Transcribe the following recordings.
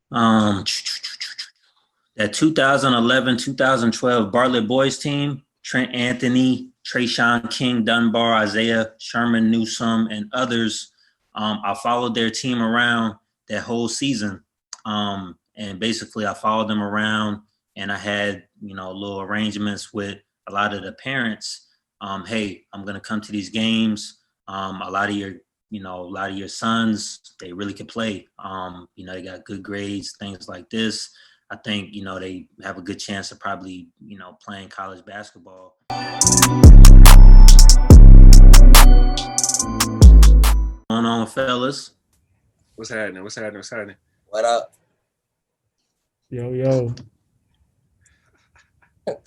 Um, that 2011-2012 Bartlett boys team, Trent Anthony, Trayshawn King, Dunbar, Isaiah Sherman, Newsome, and others. I followed their team around that whole season. And basically I followed them around and I had, little arrangements with a lot of the parents. Hey, I'm going to come to these games. A lot of your sons, they really can play. They got good grades, things like this. I think, they have a good chance of probably, playing college basketball. What's going on, fellas? What's happening? What's happening? What's happening? What up? Yo.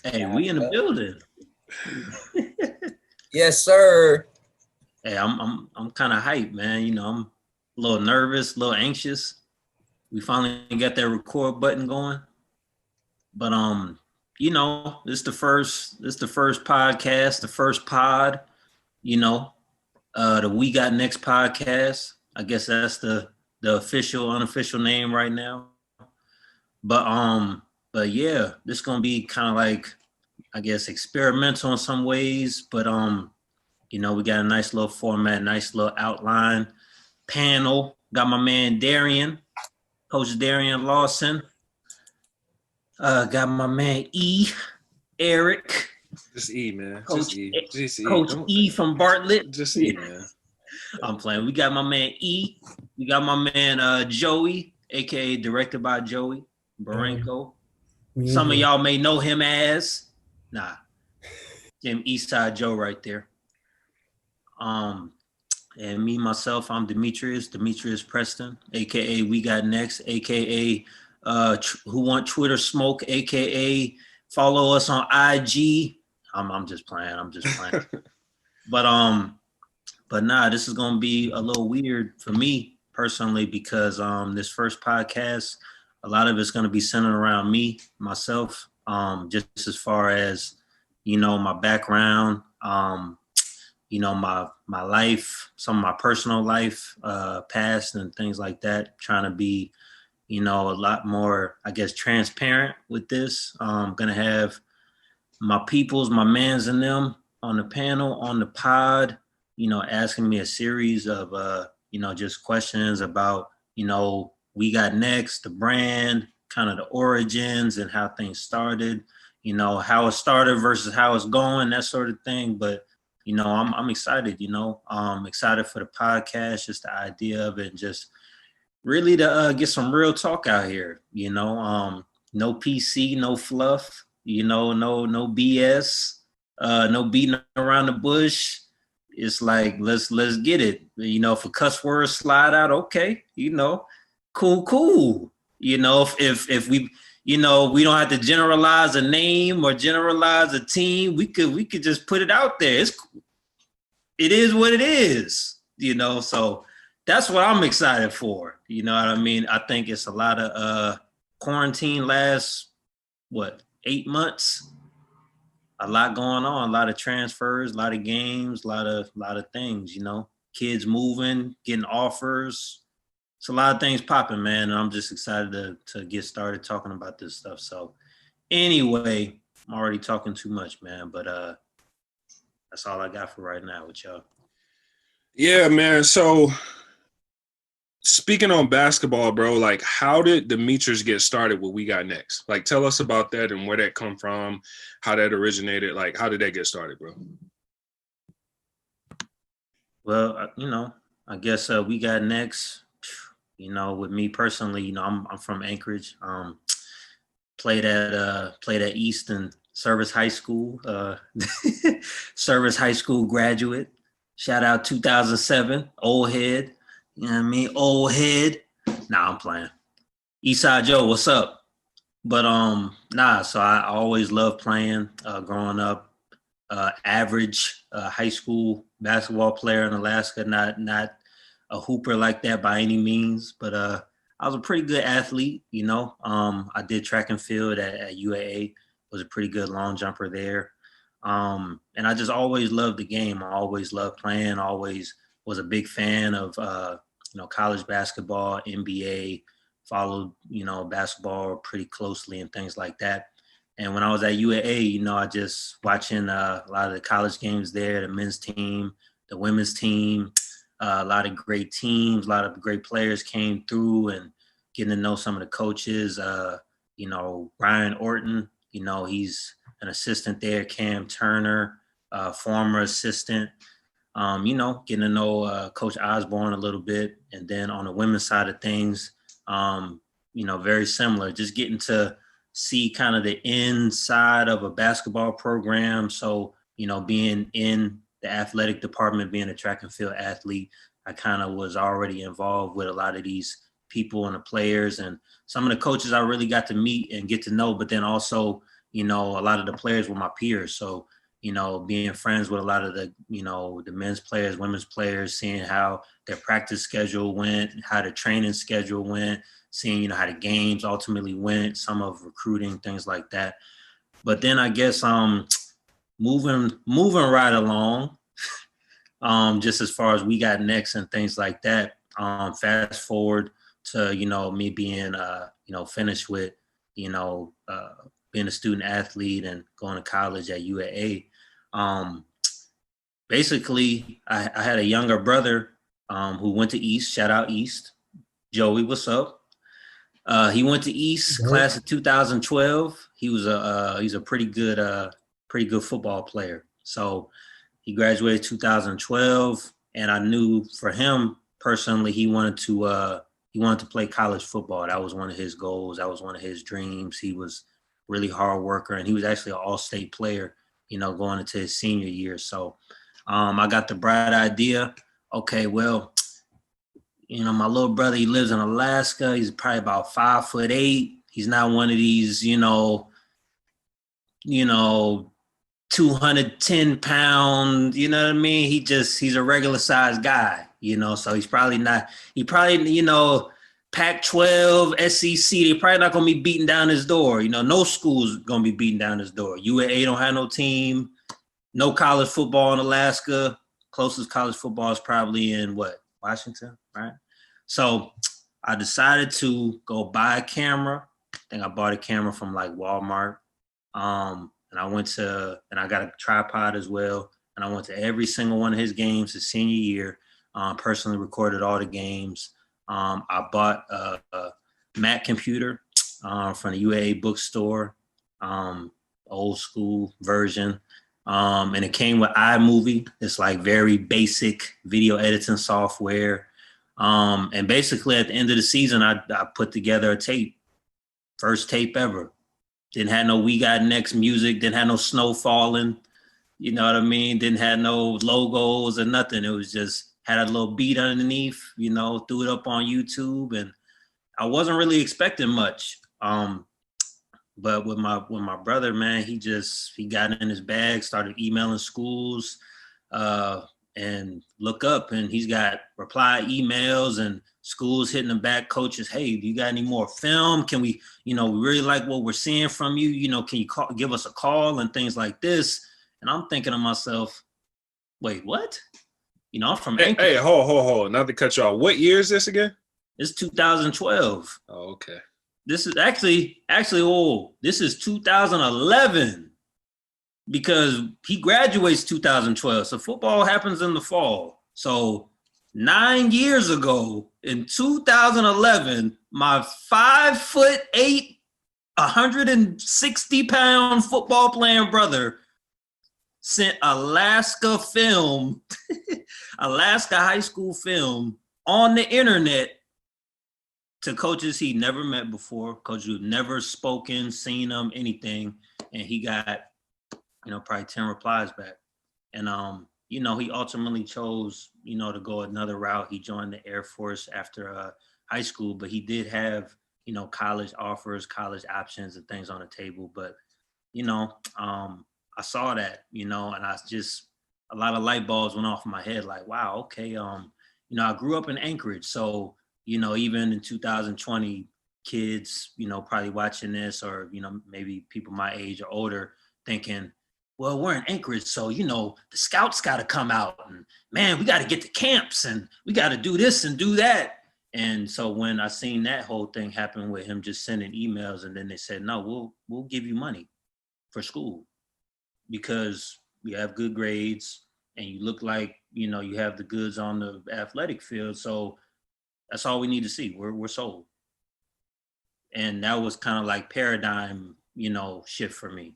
Hey, we in the building. Yes, sir. Hey, I'm kind of hyped, man. I'm a little nervous, a little anxious. We finally got that record button going. But this the first podcast, the first pod, the We Got Next podcast. I guess that's the official, unofficial name right now. But yeah, this is gonna be kind of like, I guess, experimental in some ways. But we got a nice little format, nice little outline, panel. Got my man Darian, Coach Darian Lawson. Got my man Eric. Just E, man. Coach Just E. Coach E from Bartlett. Just E, man. I'm playing. We got my man E. We got my man Joey, aka directed by Joey Barenko. Some of y'all may know him as Jim Eastside Joe right there. And me myself, I'm Demietrius Preston, aka We Got Next, aka Who Want Twitter Smoke, aka follow us on IG. I'm just playing. But this is gonna be a little weird for me personally because this first podcast, a lot of it's gonna be centered around me, myself, just as far as my background, my life, some of my personal life, past and things like that. Trying to be, a lot more, I guess, transparent with this. I'm gonna have my peoples, my mans and them on the panel, on the pod, asking me a series of, just questions about, We Got Next, the brand, kind of the origins and how things started, how it started versus how it's going, that sort of thing. But, I'm excited, I'm excited for the podcast, just the idea of it, and just really to get some real talk out here, no PC, no fluff, no BS, no beating around the bush. It's like, let's get it. If a cuss word slide out, okay, cool. If we, we don't have to generalize a name or generalize a team. We could just put it out there. It is what it is, so that's what I'm excited for. You know what I mean? I think it's a lot of quarantine last, 8 months? A lot going on, a lot of transfers, a lot of games, a lot of things, kids moving, getting offers. It's a lot of things popping, man. And I'm just excited to get started talking about this stuff. So anyway, I'm already talking too much, man, but that's all I got for right now with y'all. Yeah, man. So speaking on basketball, bro, like how did Demietrius get started with We Got Next? Like tell us about that and where that come from, how that originated. Like how did that get started, bro? Well, I guess We Got Next, with me personally, I'm from Anchorage. Played at Easton Service High School, Service High School graduate. Shout out 2007, old head. You know what I mean? Old head. Nah, I'm playing. Eastside Joe, what's up? But so I always loved playing growing up. Average high school basketball player in Alaska, not a hooper like that by any means, but I was a pretty good athlete, I did track and field at UAA, was a pretty good long jumper there. And I just always loved the game. I always loved playing, always was a big fan of, college basketball, NBA, followed, basketball pretty closely and things like that. And when I was at UAA, I just watching a lot of the college games there, the men's team, the women's team, a lot of great teams, a lot of great players came through, and getting to know some of the coaches. Ryan Orton, he's an assistant there. Cam Turner, former assistant. Getting to know Coach Osborne a little bit. And then on the women's side of things, very similar, just getting to see kind of the inside of a basketball program. So, being in the athletic department, being a track and field athlete, I kind of was already involved with a lot of these people and the players, and some of the coaches I really got to meet and get to know, but then also, a lot of the players were my peers. So, being friends with a lot of the, the men's players, women's players, seeing how their practice schedule went, how the training schedule went, seeing, how the games ultimately went, some of recruiting, things like that. But then I guess moving right along, just as far as we got next and things like that, fast forward to, me being, finished with, being a student athlete and going to college at UAA. Basically, I had a younger brother who went to East. Shout out East. Joey, what's up? He went to East, class of 2012. He's a pretty good football player. So he graduated 2012, and I knew for him personally, he wanted to play college football. That was one of his goals. That was one of his dreams. He was really hard worker, and he was actually an all-state player, going into his senior year. So I got the bright idea. Okay, well, my little brother, he lives in Alaska. He's probably about 5'8". He's not one of these, 210 pound, you know what I mean? He's a regular sized guy, so he probably, Pac-12, SEC, they probably not going to be beating down his door. No school's going to be beating down his door. UAA don't have no team, no college football in Alaska. Closest college football is probably in Washington, right? So I decided to go buy a camera. I think I bought a camera from Walmart. And I got a tripod as well. And I went to every single one of his games his senior year. Personally recorded all the games. I bought a Mac computer from the UAA bookstore, old school version. And it came with iMovie. It's very basic video editing software. And basically at the end of the season, I put together a tape, first tape ever. Didn't have no We Got Next music, didn't have no snow falling, you know what I mean? Didn't have no logos or nothing. It was just had a little beat underneath, threw it up on YouTube, and I wasn't really expecting much. But with my brother, man, he got in his bag, started emailing schools, and look up, and he's got reply emails and schools hitting him back, coaches, hey, do you got any more film? Can we, we really like what we're seeing from you. Can you give us a call and things like this? And I'm thinking to myself, wait, what? I'm from Anchorage. Hey, hold. Not to cut you off. What year is this again? It's 2012. Oh, okay. This is actually old. This is 2011 because he graduates 2012. So football happens in the fall. So 9 years ago in 2011, my 5'8", 160-pound football playing brother sent Alaska film, Alaska high school film on the internet to coaches he never met before, coaches who've never spoken, seen them, anything. And he got, probably 10 replies back. And, he ultimately chose, to go another route. He joined the Air Force after high school, but he did have, college offers, college options and things on the table. But, I saw that, and I just, a lot of light bulbs went off in my head like, wow, okay. I grew up in Anchorage. So, even in 2020, kids, probably watching this or, maybe people my age or older thinking, well, we're in Anchorage, so, the scouts got to come out and, man, we got to get to camps and we got to do this and do that. And so when I seen that whole thing happen with him just sending emails, and then they said, no, we'll give you money for school because you have good grades and you look like, you have the goods on the athletic field. So that's all we need to see. We're sold. And that was kind of like paradigm, shift for me,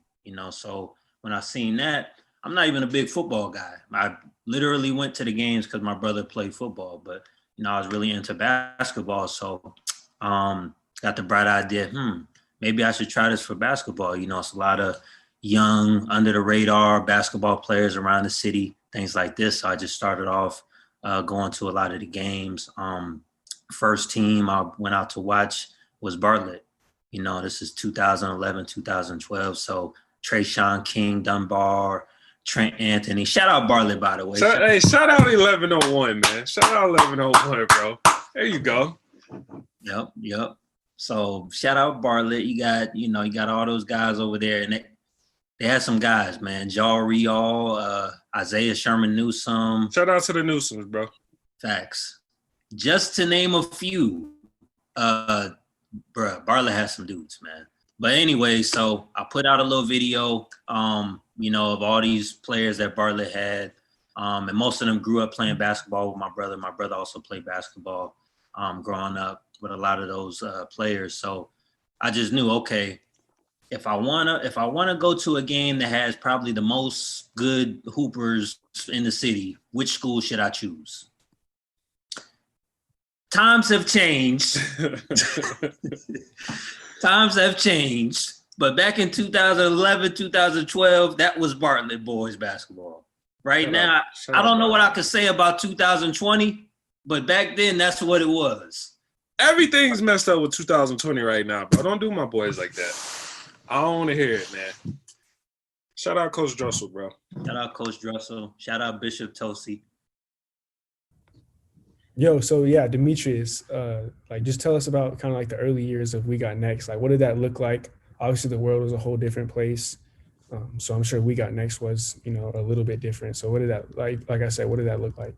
So when I seen that, I'm not even a big football guy. I literally went to the games because my brother played football, but I was really into basketball. So got the bright idea, maybe I should try this for basketball. It's a lot of young, under the radar basketball players around the city, things like this. So I just started off going to a lot of the games. First team I went out to watch was Bartlett. This is 2011, 2012. So Trayshawn King, Dunbar, Trent Anthony. Shout out Bartlett, by the way. Shout out 1101, man. Shout out 1101, bro. There you go. Yep. So shout out Bartlett. You got all those guys over there, and they had some guys, man. Jaw Real, Isaiah Sherman Newsome. Shout out to the Newsomes, bro. Facts. Just to name a few, Bartlett has some dudes, man. But anyway, so I put out a little video, of all these players that Bartlett had. And most of them grew up playing basketball with my brother. My brother also played basketball growing up with a lot of those players. So I just knew, okay, if I wanna go to a game that has probably the most good hoopers in the city, which school should I choose? Times have changed. Times have changed. But back in 2011, 2012, that was Bartlett boys basketball. Right now, I don't know what I could say about 2020, but back then, that's what it was. Everything's messed up with 2020 right now, bro. Don't do my boys like that. I don't want to hear it, man. Shout out Coach Dressel, bro. Shout out Coach Dressel. Shout out Bishop Tosi. Yo, so yeah, Demietrius, just tell us about kind of like the early years of We Got Next. Like, what did that look like? Obviously, the world was a whole different place. So I'm sure We Got Next was, a little bit different. So what did that, like I said, what did that look like?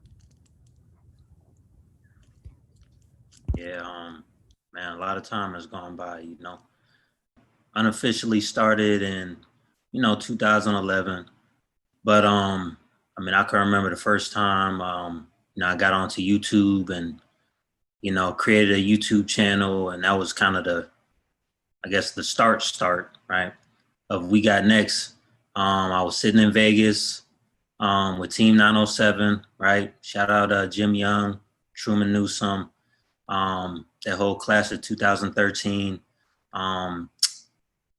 Yeah, man, a lot of time has gone by, Unofficially started in, 2011. But, I can remember the first time, I got onto YouTube and, created a YouTube channel. And that was kind of the start, right, of We Got Next. I was sitting in Vegas with Team 907, right? Shout out Jim Young, Truman Newsome, that whole class of 2013,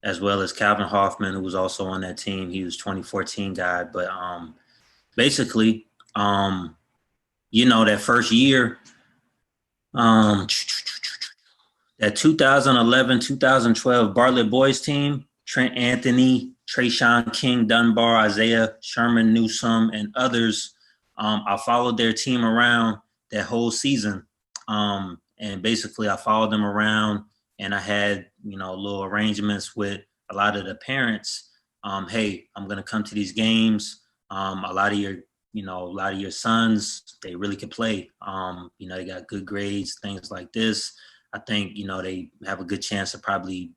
as well as Calvin Hoffman, who was also on that team. He was 2014 guy. But basically, that first year, that 2011, 2012 Bartlett boys team, Trent Anthony, Trayshawn King, Dunbar, Isaiah Sherman Newsome, and others, I followed their team around that whole season. And basically I followed them around and I had, little arrangements with a lot of the parents. Hey, I'm going to come to these games. A lot of your sons, they really could play. They got good grades, things like this. I think, they have a good chance of probably,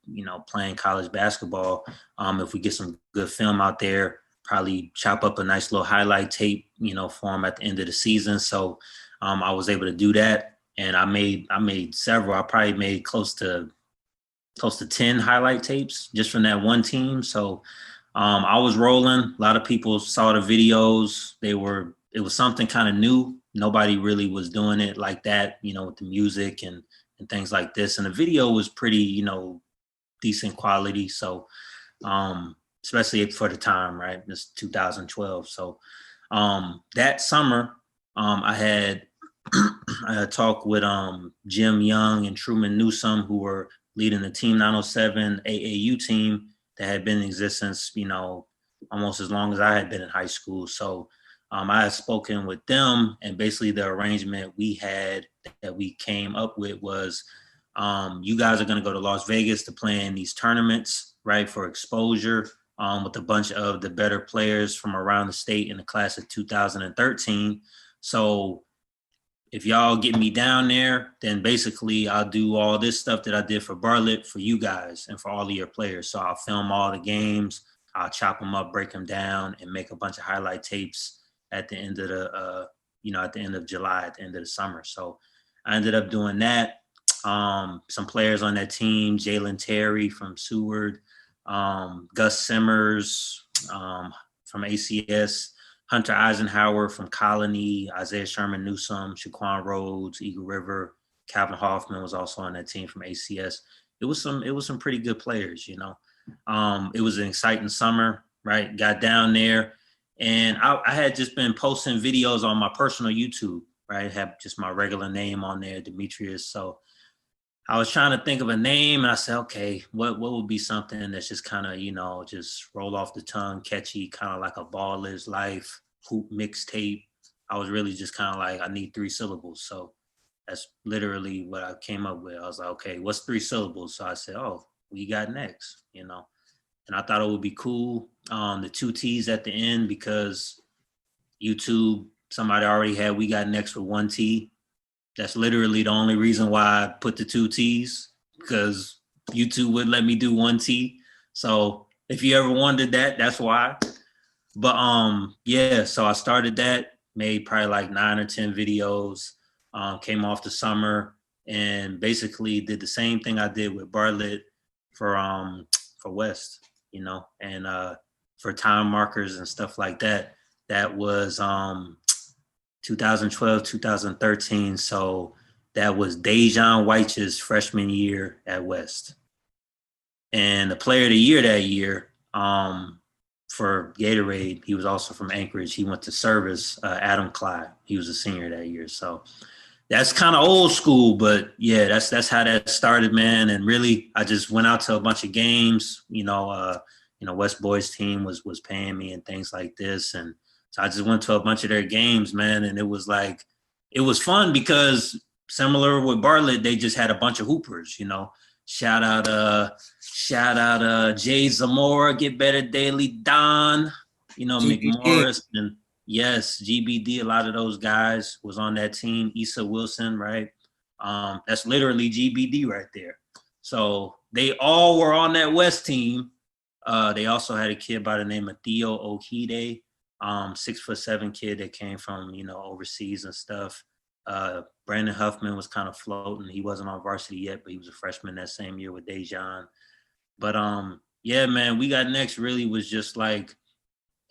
playing college basketball. If we get some good film out there, probably chop up a nice little highlight tape, for them at the end of the season. So I was able to do that. And I made several. I probably made close to 10 highlight tapes just from that one team. So I was rolling. A lot of people saw the videos. It was something kind of new. Nobody really was doing it like that, with the music and things like this. And the video was pretty, decent quality. So especially for the time, right? This 2012. So that summer, I had talked with Jim Young and Truman Newsome, who were leading the Team 907 AAU team that had been in existence, almost as long as I had been in high school. So I had spoken with them, and basically the arrangement that we came up with was, you guys are going to go to Las Vegas to play in these tournaments, right, for exposure with a bunch of the better players from around the state in the class of 2013. So if y'all get me down there, then basically I'll do all this stuff that I did for Bartlett for you guys and for all of your players. So I'll film all the games, I'll chop them up, break them down, and make a bunch of highlight tapes at the end of the, at the end of July, at the end of the summer. So I ended up doing that. Some players on that team, Jalen Terry from Seward, Gus Simmers from ACS, Hunter Eisenhower from Colony, Isaiah Sherman Newsome, Shaquan Rhodes, Eagle River, Calvin Hoffman was also on that team from ACS. It was some pretty good players, you know. It was an exciting summer, right? Got down there, and I had just been posting videos on my personal YouTube, right? Have just my regular name on there, Demietrius. So I was trying to think of a name, and I said, okay, what would be something that's just kind of, just roll off the tongue, catchy, kind of like a Ball Is Life hoop mixtape. I was really just kind of like, I need 3 syllables. So that's literally what I came up with. I was like, okay, what's 3 syllables? So I said, oh, we got next, And I thought it would be cool. The 2 T's at the end, because YouTube, somebody already had We Got Next with 1 T. That's literally the only reason why I put the 2 T's, because YouTube wouldn't let me do 1 T. So if you ever wondered that, that's why. But yeah, so I started that, made probably like 9 or 10 videos, came off the summer, and basically did the same thing I did with Bartlett for West, and for time markers and stuff like that. That was 2012, 2013. So that was Dejan White's freshman year at West. And the player of the year that year for Gatorade, he was also from Anchorage. He went to Service, Adam Clyde. He was a senior that year. So that's kind of old school, but yeah, that's how that started, man. And really, I just went out to a bunch of games. West Boys team was paying me and things like this, and so I just went to a bunch of their games, man. And it was fun because similar with Bartlett, they just had a bunch of hoopers. Shout out Jay Zamora, Get Better Daily, Don, McMorris, and yes, GBD. A lot of those guys was on that team. Issa Wilson, right? That's literally GBD right there. So they all were on that West team. They also had a kid by the name of Theo Okide, 6'7" kid that came from overseas and stuff. Brandon Huffman was kind of floating. He wasn't on varsity yet, but he was a freshman that same year with Dejan. But yeah, man, We Got Next really was just like,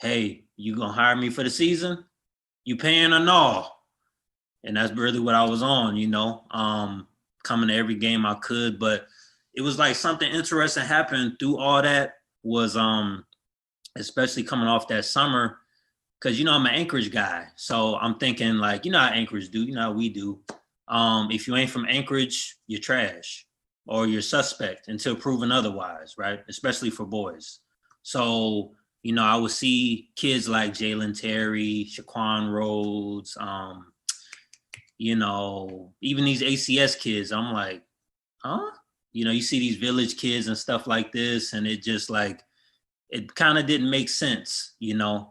hey, you gonna hire me for the season? You paying or no? And that's really what I was on, coming to every game I could. But it was like something interesting happened through all that was especially coming off that summer, because I'm an Anchorage guy. So I'm thinking like, how Anchorage do, how we do. If you ain't from Anchorage, you're trash or you're suspect until proven otherwise, right? Especially for boys. So, I would see kids like Jalen Terry, Shaquan Rhodes, even these ACS kids. I'm like, huh? You see these village kids and stuff like this, and it just like, it kind of didn't make sense,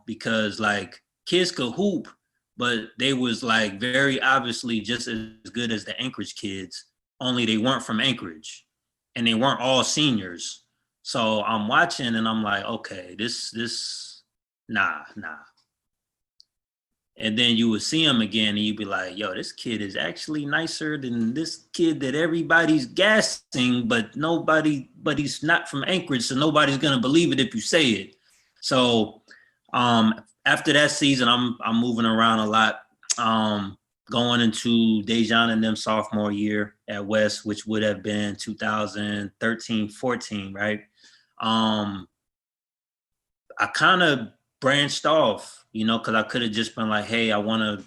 because like kids could hoop, but they was like very obviously just as good as the Anchorage kids, only they weren't from Anchorage and they weren't all seniors. So I'm watching and I'm like, okay, this, nah. And then you would see him again and you'd be like, yo, this kid is actually nicer than this kid that everybody's gassing, but he's not from Anchorage, so nobody's going to believe it if you say it. So after that season, I'm moving around a lot, going into Dejan and them sophomore year at West, which would have been 2013-14, right? I kind of branched off, because I could have just been like, hey, I want to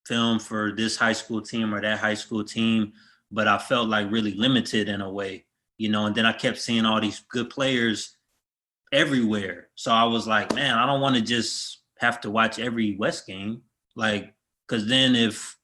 film for this high school team or that high school team, but I felt like really limited in a way, and then I kept seeing all these good players everywhere. So I was like, man, I don't want to just have to watch every West game. Like, because then if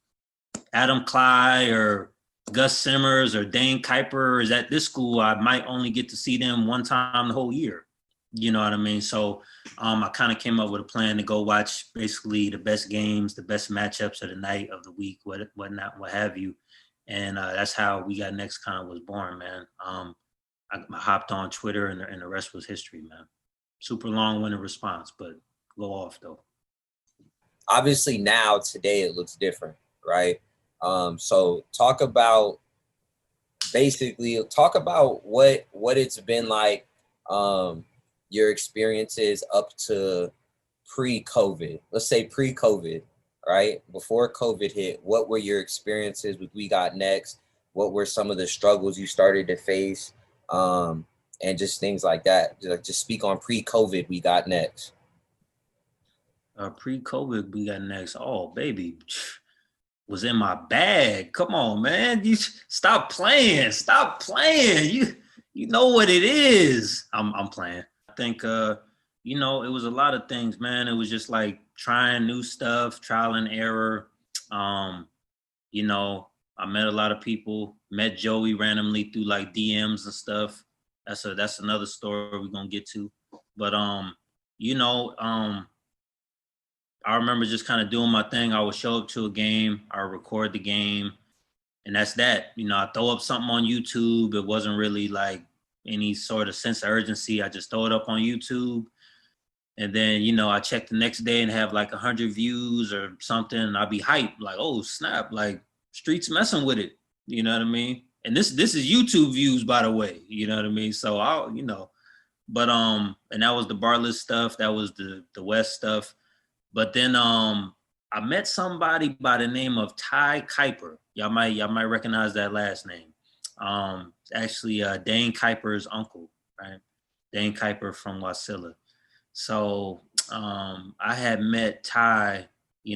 Adam Clyde or Gus Simmers or Dane Kuiper is at this school, I might only get to see them one time the whole year. You know what I mean? So I kind of came up with a plan to go watch basically the best games, the best matchups of the night, of the week, whatnot, what have you. And that's how We Got Next kind of was born, man. I hopped on Twitter, and the rest was history, man. Super long-winded response, but go off though. Obviously now today it looks different, right? So talk about what it's been like, your experiences up to pre-COVID. Let's say pre-COVID, right? Before COVID hit, what were your experiences with We Got Next? What were some of the struggles you started to face? And just things like that. Just speak on pre-COVID We Got Next. Pre-COVID, We Got Next. Oh, baby, was in my bag. Come on, man. You stop playing. Stop playing. You know what it is. I'm playing. I think it was a lot of things, man. It was just like trying new stuff, trial and error. You know, I met a lot of people, met Joey randomly through like DMs and stuff. That's another story we're gonna get to. But you know, I remember just kind of doing my thing. I would show up to a game, I would record the game, and that's that. You know, I throw up something on YouTube. It wasn't really like any sort of sense of urgency. I just throw it up on YouTube. And then, I check the next day and have like 100 views or something. And I'll be hyped, like, oh, snap, like streets messing with it. You know what I mean? And this is YouTube views, by the way. You know what I mean? So but and that was the Bartlett stuff. That was the West stuff. But then I met somebody by the name of Ty Kuiper. Y'all might recognize that last name. It's actually Dane Kuiper's uncle, right? Dane Kuiper from Wasilla. So I had met Ty,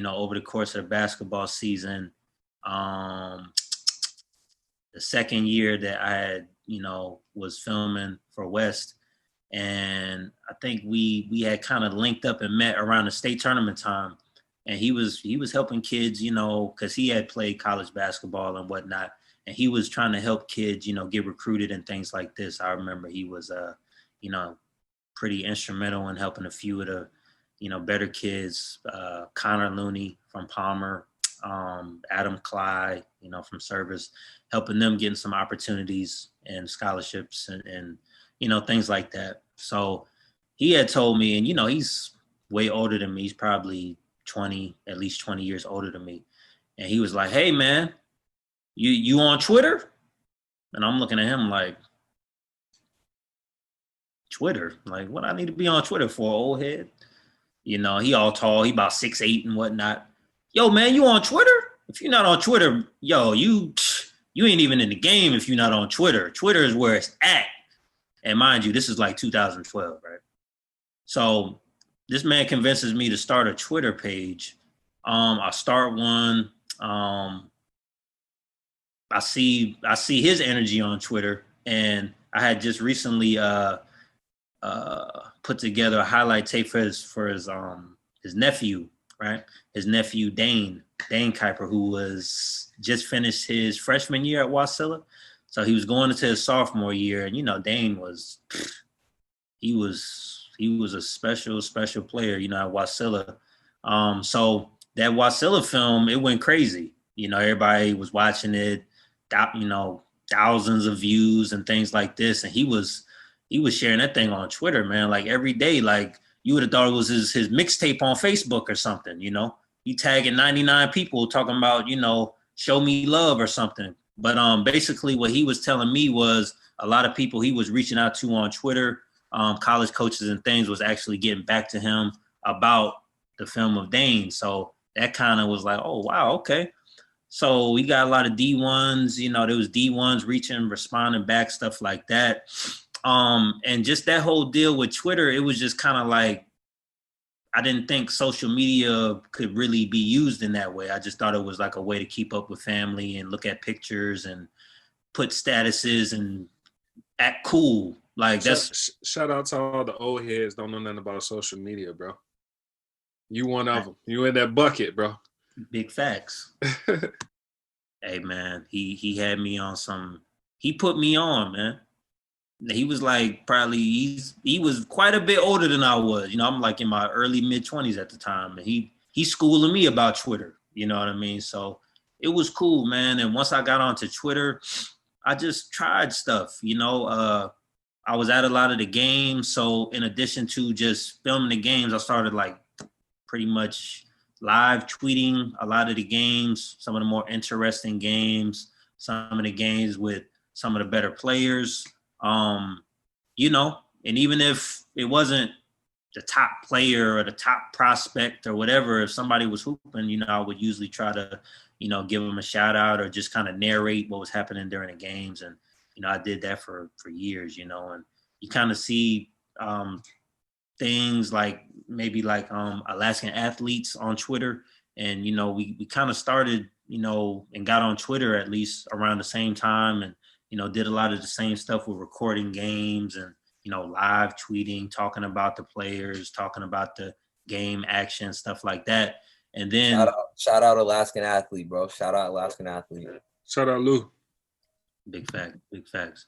over the course of the basketball season. The second year that I had, was filming for West. And I think we had kind of linked up and met around the state tournament time. And he was helping kids, because he had played college basketball and whatnot. And he was trying to help kids, get recruited and things like this. I remember he was, pretty instrumental in helping a few of the, better kids. Connor Looney from Palmer, Adam Clyde, from Service, helping them getting some opportunities and scholarships and things like that. So he had told me, and he's way older than me. He's probably at least 20 years older than me. And he was like, "Hey man, you on Twitter?" And I'm looking at him like, Twitter? Like, what I need to be on Twitter for, old head? He all tall, he about 6'8" and whatnot. Yo, man, you on Twitter? If you're not on Twitter, yo, you ain't even in the game if you're not on Twitter. Twitter is where it's at. And mind you, this is like 2012, right? So this man convinces me to start a Twitter page. I start one. I see his energy on Twitter, and I had just recently put together a highlight tape for his nephew, right? His nephew Dane Kuiper, who was just finished his freshman year at Wasilla. So he was going into his sophomore year, and Dane was a special player, at Wasilla. So that Wasilla film, it went crazy. Everybody was watching it, thousands of views and things like this. And he was sharing that thing on Twitter, man, like every day. Like you would have thought it was his mixtape on Facebook or something, He tagging 99 people talking about, show me love or something. But basically what he was telling me was a lot of people he was reaching out to on Twitter, college coaches and things, was actually getting back to him about the film of Dane. So that kind of was like, oh, wow, okay. So we got a lot of D1s, there was D1s reaching, responding back, stuff like that. And just that whole deal with Twitter, it was just kind of like, I didn't think social media could really be used in that way. I just thought it was like a way to keep up with family and look at pictures and put statuses and act cool. Like that's shout out to all the old heads don't know nothing about social media, bro. You one of them. You in that bucket, bro. Big facts. Hey man, he had me on some. He put me on, man. He was like probably he was quite a bit older than I was. You know, I'm like in my early mid-20s at the time, and he's schooling me about Twitter. You know what I mean? So it was cool, man. And once I got onto Twitter, I just tried stuff. You know, I was at a lot of the games, so in addition to just filming the games, I started like pretty much live tweeting a lot of the games, some of the more interesting games, some of the games with some of the better players. You know, and even if it wasn't the top player or the top prospect or whatever, if somebody was hooping, you know, I would usually try to, you know, give them a shout out or just kind of narrate what was happening during the games. And, you know, I did that for years, you know, and you kind of see things like maybe like Alaskan athletes on Twitter. And, you know, we kind of started, you know, and got on Twitter at least around the same time, and, you know, did a lot of the same stuff with recording games and, you know, live tweeting, talking about the players, talking about the game action, stuff like that. And then shout out Alaskan athlete, bro. Shout out Alaskan athlete. Shout out Lou. Big facts.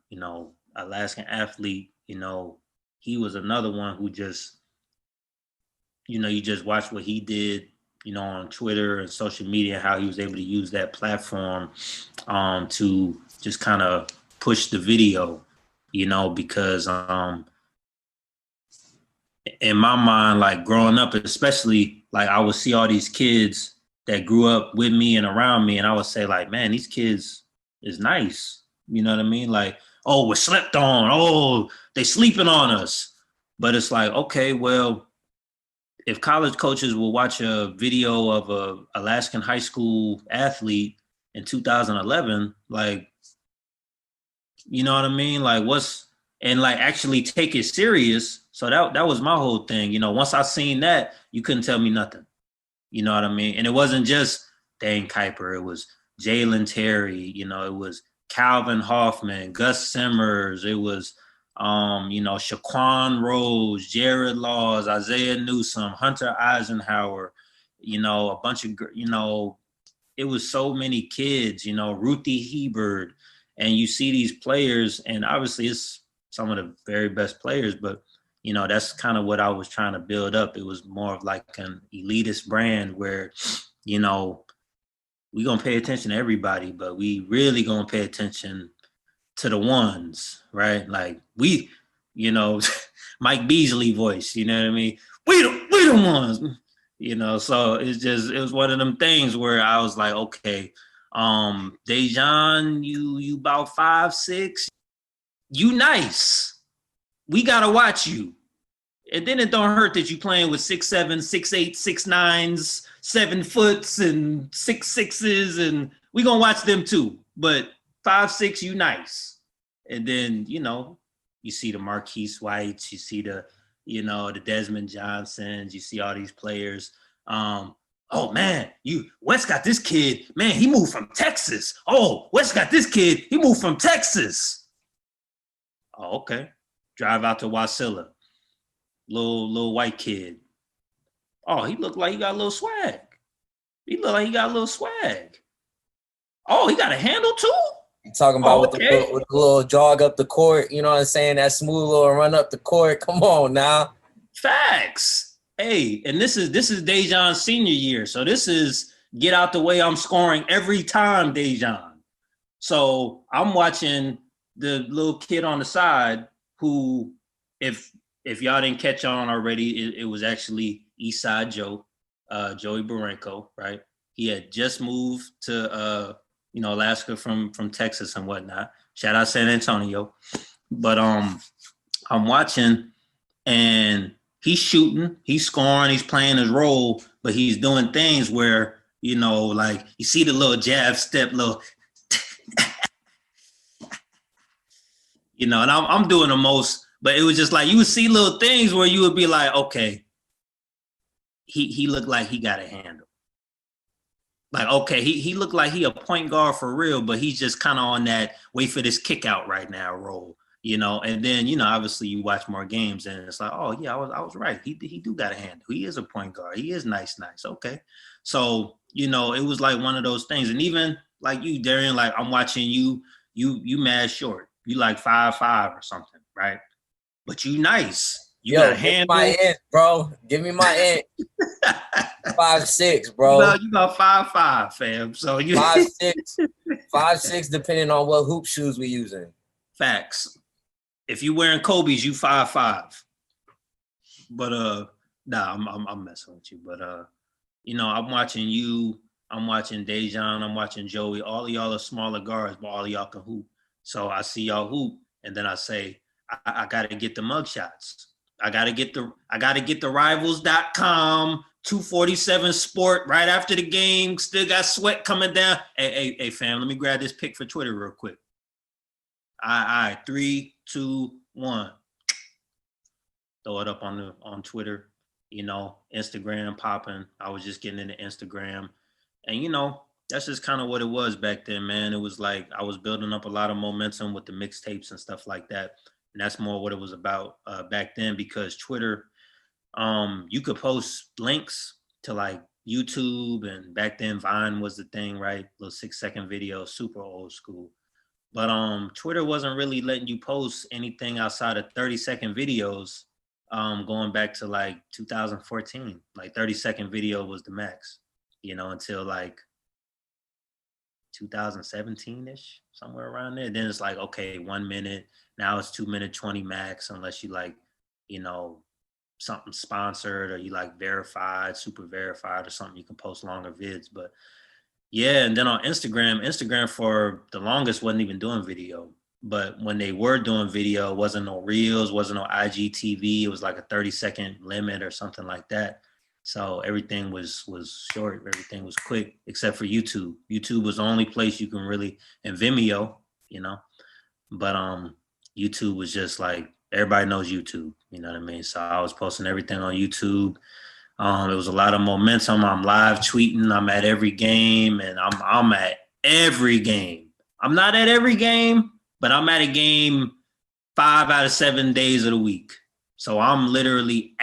You know, Alaskan athlete, you know, he was another one who just, you know, you just watch what he did, you know, on Twitter and social media, how he was able to use that platform to just kind of push the video, you know, because in my mind, like growing up, especially, like I would see all these kids that grew up with me and around me, and I would say like, man, these kids is nice. You know what I mean? Like, oh, we're slept on. Oh, they sleeping on us. But it's like, okay, well, if college coaches will watch a video of a Alaskan high school athlete in 2011, like, you know what I mean? Like and like actually take it serious. So that was my whole thing. You know, once I seen that, you couldn't tell me nothing. You know what I mean? And it wasn't just Dane Kuiper. It was Jalen Terry. You know, it was Calvin Hoffman, Gus Simmers. It was, you know, Shaquan Rose, Jared Laws, Isaiah Newsom, Hunter Eisenhower, you know, a bunch of, you know, it was so many kids, you know, Ruthie Hebert. And you see these players, and obviously it's some of the very best players, but, you know, that's kind of what I was trying to build up. It was more of like an elitist brand where, you know, we're going to pay attention to everybody, but we really going to pay attention to the ones, right? Like we, you know, Mike Beasley voice, you know what I mean? We the ones, you know? So it was one of them things where I was like, okay, Dejan, you about 5'6", you nice. We got to watch you. And then it don't hurt that you playing with 6'7", 6'8", 6'9", 7 foots and 6'6", and we gonna watch them too. But 5'6", you nice. And then, you know, you see the Marquise Whites, you see the, you know, the Desmond Johnsons, you see all these players. Oh man, West got this kid. Man, he moved from Texas. Oh, West got this kid. He moved from Texas. Oh, okay. Drive out to Wasilla. Little white kid. Oh, he looked like he got a little swag. He looked like he got a little swag. Oh, he got a handle too? You talking about with the little jog up the court, you know what I'm saying? That smooth little run up the court. Come on now. Facts. Hey, and this is Dejan's senior year. So this is get out the way, I'm scoring every time, Dejan. So I'm watching the little kid on the side who, if y'all didn't catch on already, it was actually Eastside Joe, Joey Barenko, right? He had just moved to you know, Alaska from Texas and whatnot. Shout out San Antonio. But I'm watching, and he's shooting, he's scoring, he's playing his role, but he's doing things where, you know, like you see the little jab step, little, you know, and I'm doing the most. But it was just like you would see little things where you would be like, okay, he looked like he got a handle. Like, okay, he looked like he a point guard for real, but he's just kind of on that wait for this kick out right now role, you know. And then, you know, obviously you watch more games and it's like, oh yeah, I was right. He do got a handle. He is a point guard. He is nice. Okay. So, you know, it was like one of those things. And even like you, Darian, like I'm watching you mad short. You like 5'5" or something, right? But you nice. You Yo, got a give me handle. my inch, bro. Give me my inch. 5'6", bro. You about 5'5", fam. So you 5'6", 5'6", depending on what hoop shoes we using. Facts. If you wearing Kobe's, you 5'5". But nah, I'm messing with you. But you know, I'm watching you. I'm watching Dejan. I'm watching Joey. All of y'all are smaller guards, but all of y'all can hoop. So I see y'all hoop, and then I say, I gotta get the mug shots. I gotta get the rivals.com 247 sport right after the game. Still got sweat coming down. Hey, fam, let me grab this pic for Twitter real quick. All right, 3, 2, 1. Throw it up on Twitter, you know, Instagram popping. I was just getting into Instagram. And, you know, that's just kind of what it was back then, man. It was like I was building up a lot of momentum with the mixtapes and stuff like that. And that's more what it was about back then, because Twitter, you could post links to like YouTube, and back then Vine was the thing, right? Little 6-second video, super old school. But Twitter wasn't really letting you post anything outside of 30-second videos, going back to like 2014. Like 30-second video was the max, you know, until like 2017-ish, somewhere around there. Then it's like, okay, 1 minute. Now it's 2-minute 20 max, unless you like, you know, something sponsored or you like verified, super verified or something, you can post longer vids. But yeah, and then on Instagram for the longest wasn't even doing video. But when they were doing video, wasn't no reels, wasn't no IGTV. It was like a 30-second limit or something like that. So everything was short, everything was quick, except for YouTube. YouTube was the only place you can really, and Vimeo, you know. But YouTube was just like, everybody knows YouTube, you know what I mean? So I was posting everything on YouTube. It was a lot of momentum. I'm live tweeting. I'm at every game, and I'm at every game. I'm not at every game, but I'm at a game 5 out of 7 days of the week. So I'm literally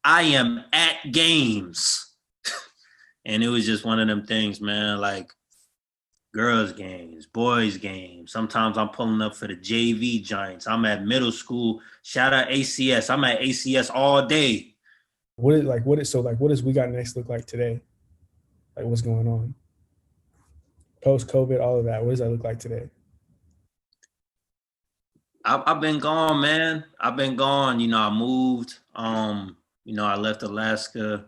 I am at games. And it was just one of them things, man, like girls games, boys games. Sometimes I'm pulling up for the JV Giants. I'm at middle school. Shout out ACS. I'm at ACS all day. What does We Got Next look like today? Like, what's going on? Post-COVID, all of that. What does that look like today? I've been gone, man. I've been gone. You know, I moved. You know, I left Alaska.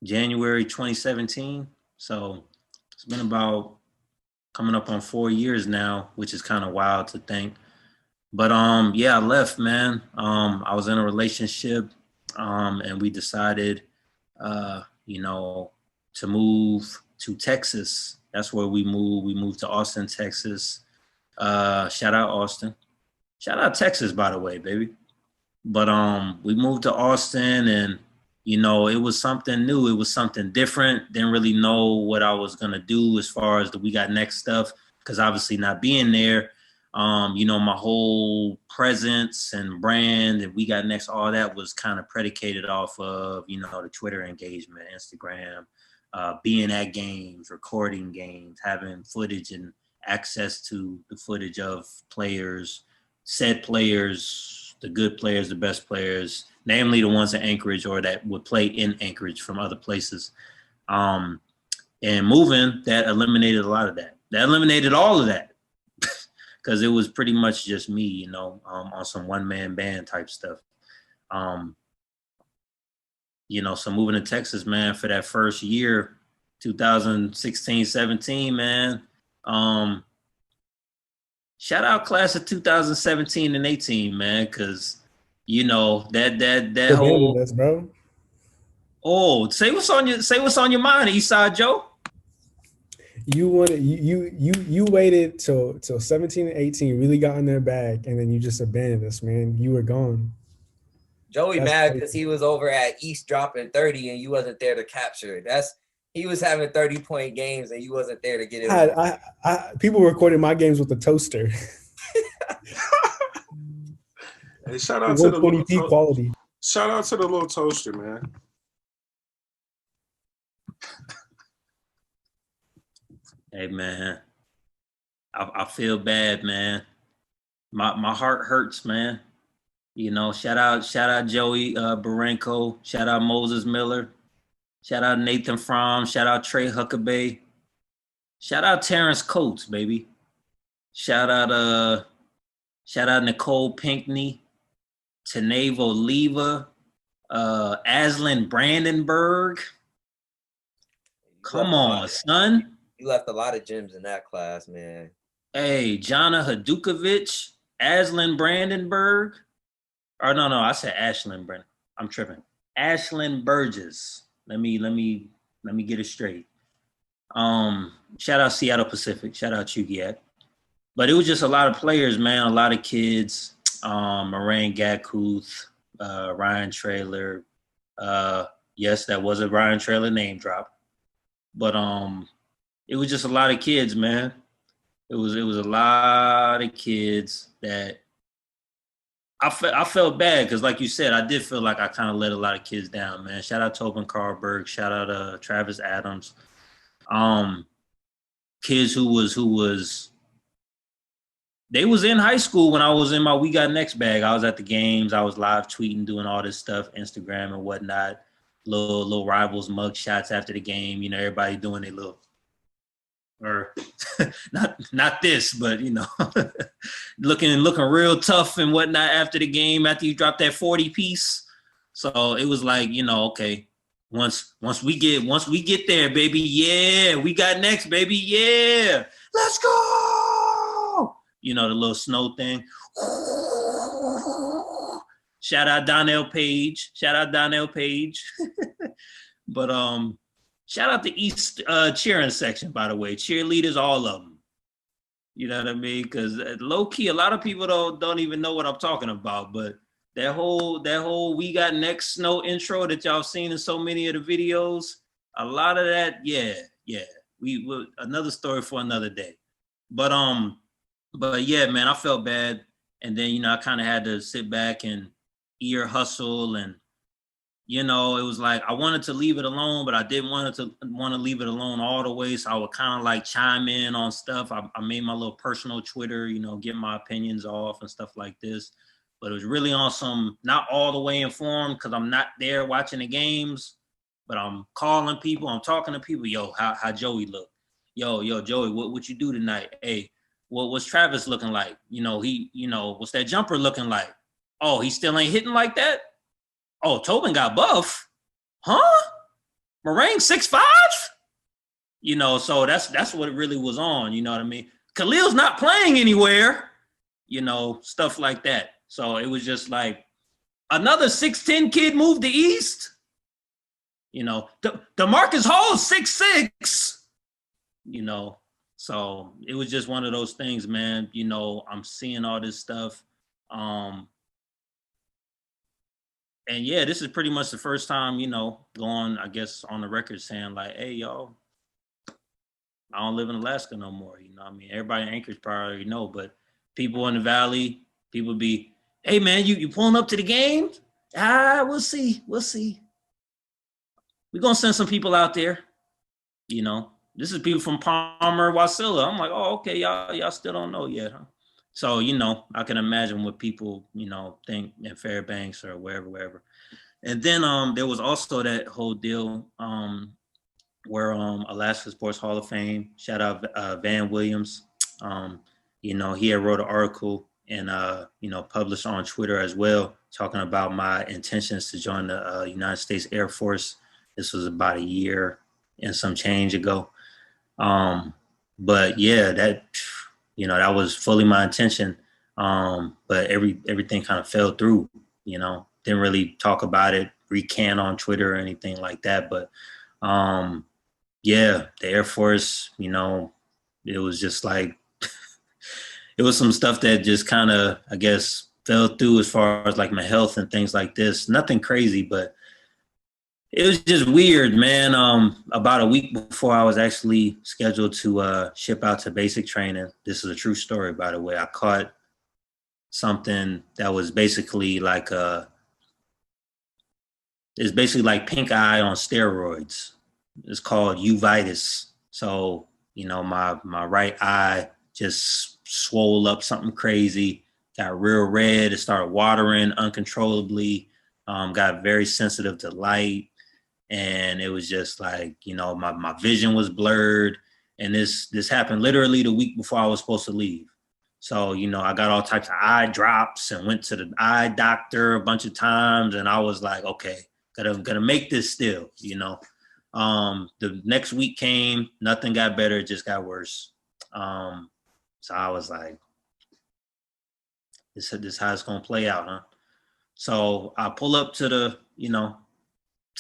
January 2017. So it's been about coming up on 4 years now, which is kind of wild to think. But yeah, I left, man. I was in a relationship, and we decided, you know, to move to Texas. That's where we moved. We moved to Austin, Texas. Shout out Austin. Shout out Texas, by the way, baby. But we moved to Austin, and you know, it was something new. It was something different. Didn't really know what I was gonna do as far as the We Got Next stuff, because obviously not being there, you know, my whole presence and brand and We Got Next, all that was kind of predicated off of, you know, the Twitter engagement, Instagram, being at games, recording games, having footage and access to the footage of players, said players, the good players, the best players, namely the ones in Anchorage or that would play in Anchorage from other places. And moving, that eliminated a lot of that. That eliminated all of that, because it was pretty much just me, you know, on some one-man band type stuff. You know, so moving to Texas, man, for that first year, 2016, 17, man, shout out class of 2017 and 18, man, because you know that whole That's bro. say what's on your mind, Eastside Joe. You wanted you waited till 17 and 18, really got in their bag, and then you just abandoned us, man. You were gone. Joey That's mad crazy. because he was over at East dropping 30 and you wasn't there to capture it. He was having 30-point games and you wasn't there to get it. People recorded my games with the toaster. Hey, shout out to the 120p quality. Shout out to the little toaster, man. Hey man, I feel bad, man. My heart hurts, man. You know, shout out Joey Barenko, shout out Moses Miller, shout out Nathan Fromm, shout out Trey Huckabee, shout out Terrence Coates, baby. Shout out shout out Nicole Pinkney, Tanavo Leva, Aslan Brandenburg. Come on, son. You left a lot of gems in that class, man. Hey, Jana Hadukovic, Aslan Brandenburg. Or no, I said Ashlyn Brennan. I'm tripping. Ashlyn Burgess. Let me get it straight. Shout out Seattle Pacific. Shout out Chugiak. But it was just a lot of players, man. A lot of kids. Moraine Gatkuth, Ryan Traylor. Yes, that was a Ryan Traylor name drop. But it was just a lot of kids, man. It was a lot of kids that I felt bad because, like you said, I did feel like I kind of let a lot of kids down, man. Shout out Tobin Carlberg. Shout out Travis Adams. Kids who was they was in high school when I was in my We Got Next bag. I was at the games. I was live tweeting, doing all this stuff, Instagram and whatnot. Little rivals mug shots after the game. You know, everybody doing their little, or not this, but you know, looking real tough and whatnot after the game. After you drop that 40 piece, so it was like, you know, okay, once we get there, baby, yeah, We Got Next, baby, yeah, let's go. You know, the little snow thing. Shout out Donnell Page. But shout out the East cheering section, by the way. Cheerleaders, all of them. You know what I mean? Because low key, a lot of people don't even know what I'm talking about. But that whole We Got Next snow intro that y'all seen in so many of the videos, a lot of that, yeah. We another story for another day. But yeah, man, I felt bad, and then, you know, I kind of had to sit back and ear hustle, and you know, it was like I wanted to leave it alone, but I didn't want to leave it alone all the way. So I would kind of like chime in on stuff. I made my little personal Twitter, you know, get my opinions off and stuff like this. But it was really on some, not all the way informed because I'm not there watching the games, but I'm calling people, I'm talking to people. Yo, how Joey look? Yo, Joey, what you do tonight? Hey, what's Travis looking like? You know, what's that jumper looking like? Oh, he still ain't hitting like that? Oh, Tobin got buff? Huh? Moraine 6'5"? You know, so that's what it really was on, you know what I mean? Khalil's not playing anywhere, you know, stuff like that. So it was just like another 6'10" kid moved to East. You know, DeMarcus Hall 6'6", you know. So it was just one of those things, man. You know, I'm seeing all this stuff. And yeah, this is pretty much the first time, you know, going, I guess, on the record saying like, hey, y'all, I don't live in Alaska no more. You know what I mean? Everybody in Anchorage probably already know, but people in the Valley, people be, hey, man, you pulling up to the game? We'll see. We're going to send some people out there. You know, this is people from Palmer, Wasilla. I'm like, oh, okay, y'all still don't know yet, huh? So, you know, I can imagine what people, you know, think in Fairbanks or wherever. And then there was also that whole deal where Alaska Sports Hall of Fame, shout out Van Williams. You know, he had wrote an article and, you know, published on Twitter as well, talking about my intentions to join the United States Air Force. This was about a year and some change ago. But yeah, that, you know, that was fully my intention. But everything kind of fell through, you know, didn't really talk about it, recant on Twitter or anything like that. But yeah, the Air Force, you know, it was just like, it was some stuff that just kind of, I guess, fell through as far as like my health and things like this. Nothing crazy, but it was just weird, man. About a week before I was actually scheduled to ship out to basic training, this is a true story, by the way, I caught something that was basically like it's basically like pink eye on steroids. It's called uveitis. So my right eye just swole up something crazy, got real red. It started watering uncontrollably. Got very sensitive to light. And it was just like, my vision was blurred. And this happened literally the week before I was supposed to leave. So, I got all types of eye drops and went to the eye doctor a bunch of times. And I was like, okay, gotta make this still, The next week came, nothing got better, it just got worse. So I was like, this how it's gonna play out, huh? So I pull up to the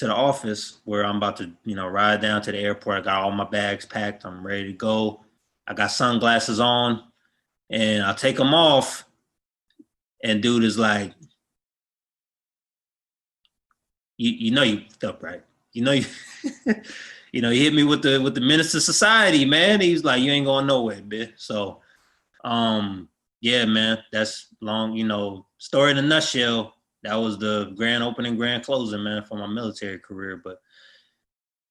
office where I'm about to, ride down to the airport. I got all my bags packed. I'm ready to go. I got sunglasses on, and I take them off, and dude is like, you know you fucked up, right? You know you he hit me with the Minister Society, man. He's like, you ain't going nowhere, bitch. So yeah, man, that's long, story in a nutshell. That was the grand opening, grand closing, man, for my military career. But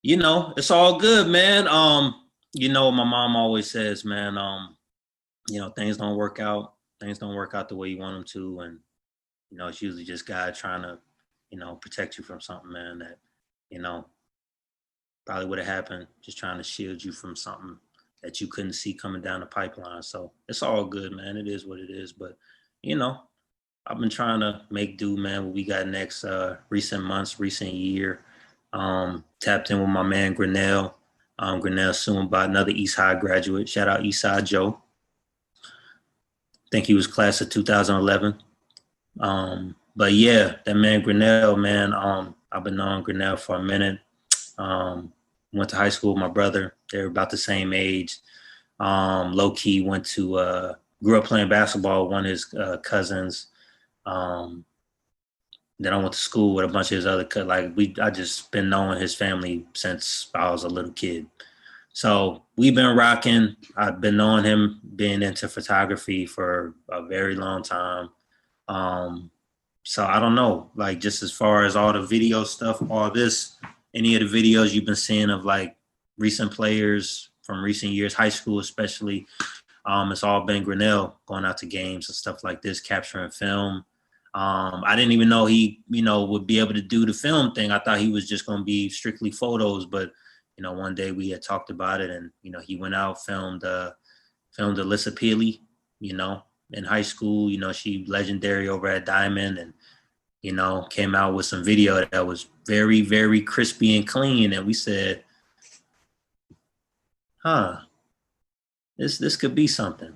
it's all good, man. My mom always says, man, things don't work out. Things don't work out the way you want them to. And, it's usually just God trying to, protect you from something, man, that, probably would have happened, just trying to shield you from something that you couldn't see coming down the pipeline. So it's all good, man. It is what it is. But, I've been trying to make do, man, what we got next, recent months, recent year. Tapped in with my man Grinnell. Grinnell soon by another East High graduate. Shout out East Side Joe. I think he was class of 2011. But yeah, that man Grinnell, man, I've been knowing Grinnell for a minute. Went to high school with my brother. They were about the same age. Low key grew up playing basketball with one of his cousins. Then I went to school with a bunch of his other I just been knowing his family since I was a little kid. So we've been rocking. I've been knowing him, being into photography for a very long time. So I don't know, like just as far as all the video stuff, any of the videos you've been seeing of like recent players from recent years, high school especially, it's all been Grinnell going out to games and stuff like this, capturing film. I didn't even know he, would be able to do the film thing. I thought he was just going to be strictly photos, but, one day we had talked about it and, he went out, filmed Alyssa Peely, in high school, she legendary over at Diamond and, came out with some video that was very, very crispy and clean. And we said, this could be something.